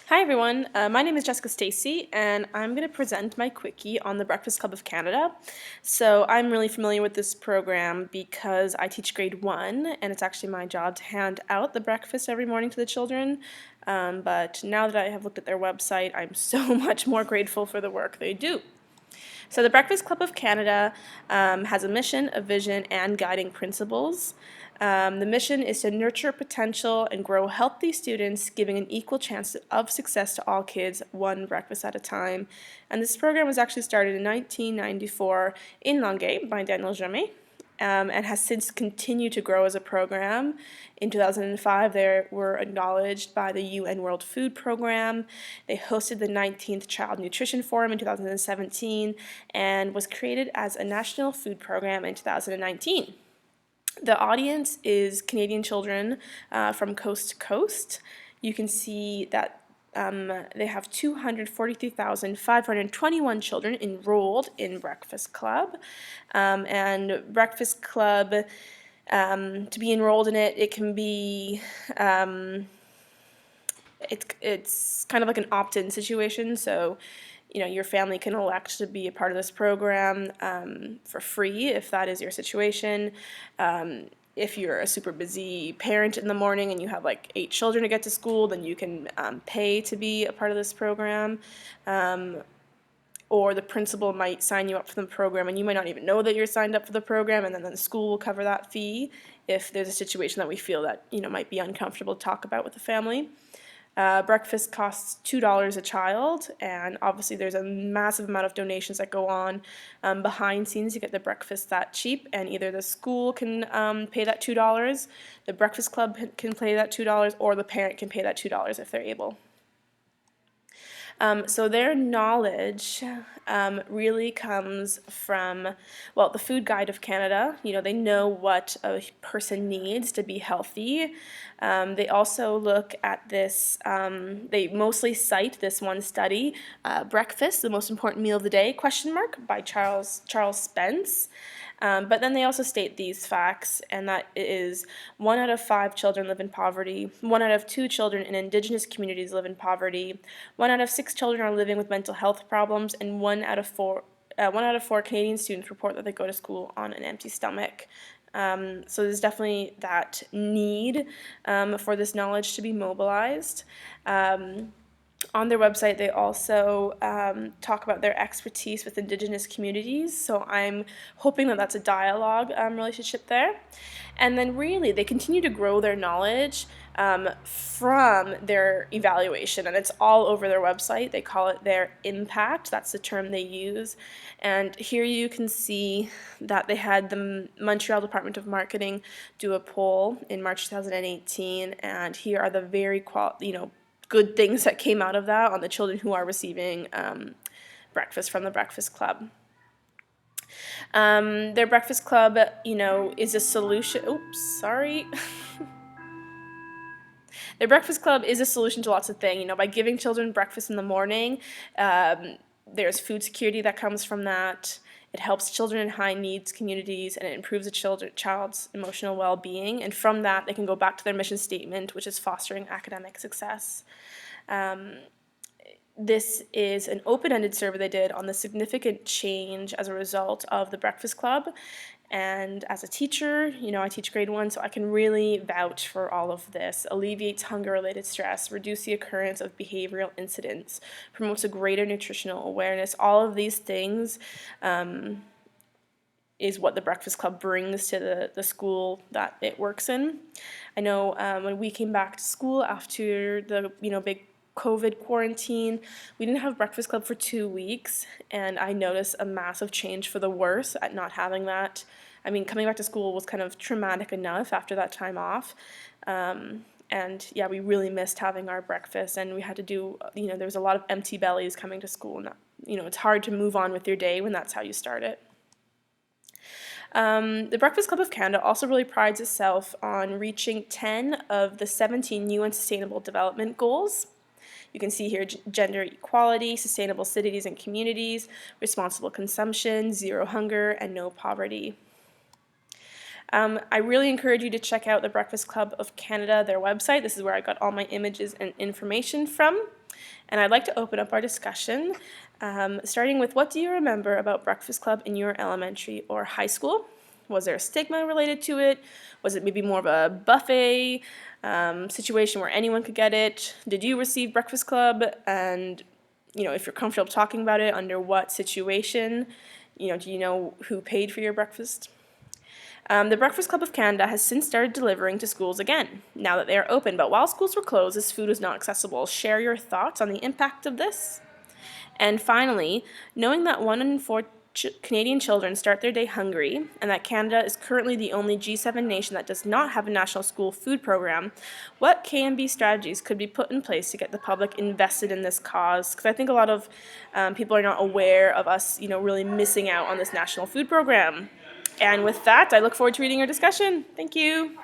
Hi everyone, my name is Jessica Stacy and I'm going to present my quickie on the Breakfast Club of Canada. So I'm really familiar with this program because I teach grade 1 and it's actually my job to hand out the breakfast every morning to the children. But now that I have looked at their website, I'm so much more grateful for the work they do. So the Breakfast Club of Canada has a mission, a vision, and guiding principles. The mission is to nurture potential and grow healthy students, giving an equal chance of success to all kids, one breakfast at a time. And this program was actually started in 1994 in Longueuil by Daniel Jamais. And has since continued to grow as a program. In 2005, they were acknowledged by the UN World Food Program. They hosted the 19th Child Nutrition Forum in 2017 and was created as a national food program in 2019. The audience is Canadian children from coast to coast. You can see that they have 243,521 children enrolled in Breakfast Club. And Breakfast Club, to be enrolled in it, it can be, it's kind of like an opt-in situation. So, your family can elect to be a part of this program for free if that is your situation. If you're a super busy parent in the morning and you have like 8 children to get to school, then you can pay to be a part of this program. Or the principal might sign you up for the program and you might not even know that you're signed up for the program, and then the school will cover that fee if there's a situation that we feel that might be uncomfortable to talk about with the family. Breakfast costs $2 a child, and obviously there's a massive amount of donations that go on behind scenes to get the breakfast that cheap, and either the school can pay that $2, the Breakfast Club can pay that $2, or the parent can pay that $2 if they're able. So their knowledge really comes from, well, the Food Guide of Canada. They know what a person needs to be healthy. They also look at this, they mostly cite this one study, Breakfast, the Most Important Meal of the Day, by Charles Spence. But then they also state these facts, and that is 1 out of 5 children live in poverty, 1 out of 2 children in Indigenous communities live in poverty, 1 out of 6 children are living with mental health problems, and 1 out of 4 Canadian students report that they go to school on an empty stomach. So there's definitely that need for this knowledge to be mobilized. On their website, they also talk about their expertise with Indigenous communities, so I'm hoping that that's a dialogue relationship there. And then really, they continue to grow their knowledge from their evaluation, and it's all over their website. They call it their impact. That's the term they use. And here you can see that they had the Montreal Department of Marketing do a poll in March 2018, and here are the very good things that came out of that on the children who are receiving breakfast from the Breakfast Club. Their Breakfast Club, is a solution. Oops, sorry. Their Breakfast Club is a solution to lots of things. By giving children breakfast in the morning, there's food security that comes from that. It helps children in high needs communities, and it improves a child's emotional well-being. And from that, they can go back to their mission statement, which is fostering academic success. This is an open-ended survey they did on the significant change as a result of the Breakfast Club. And as a teacher, I teach grade 1, so I can really vouch for all of this. Alleviates hunger-related stress, reduce the occurrence of behavioral incidents, promotes a greater nutritional awareness. All of these things is what the Breakfast Club brings to the school that it works in. I know when we came back to school after the big COVID quarantine, we didn't have Breakfast Club for 2 weeks, and I noticed a massive change for the worse at not having that. I mean, coming back to school was kind of traumatic enough after that time off. And yeah, we really missed having our breakfast, and we had to do, there was a lot of empty bellies coming to school, and it's hard to move on with your day when that's how you start it. The Breakfast Club of Canada also really prides itself on reaching 10 of the 17 UN Sustainable Development Goals. You can see here gender equality, sustainable cities and communities, responsible consumption, zero hunger, and no poverty. I really encourage you to check out the Breakfast Club of Canada, their website. This is where I got all my images and information from. And I'd like to open up our discussion, starting with what do you remember about Breakfast Club in your elementary or high school? Was there a stigma related to it? Was it maybe more of a buffet situation where anyone could get it? Did you receive Breakfast Club? And if you're comfortable talking about it, under what situation? Do you know who paid for your breakfast? The Breakfast Club of Canada has since started delivering to schools again, now that they are open. But while schools were closed, this food was not accessible. Share your thoughts on the impact of this. And finally, knowing that 1 in 4 Canadian children start their day hungry, and that Canada is currently the only G7 nation that does not have a national school food program, what KMB strategies could be put in place to get the public invested in this cause? Because I think a lot of people are not aware of us, really missing out on this national food program. And with that, I look forward to reading your discussion. Thank you.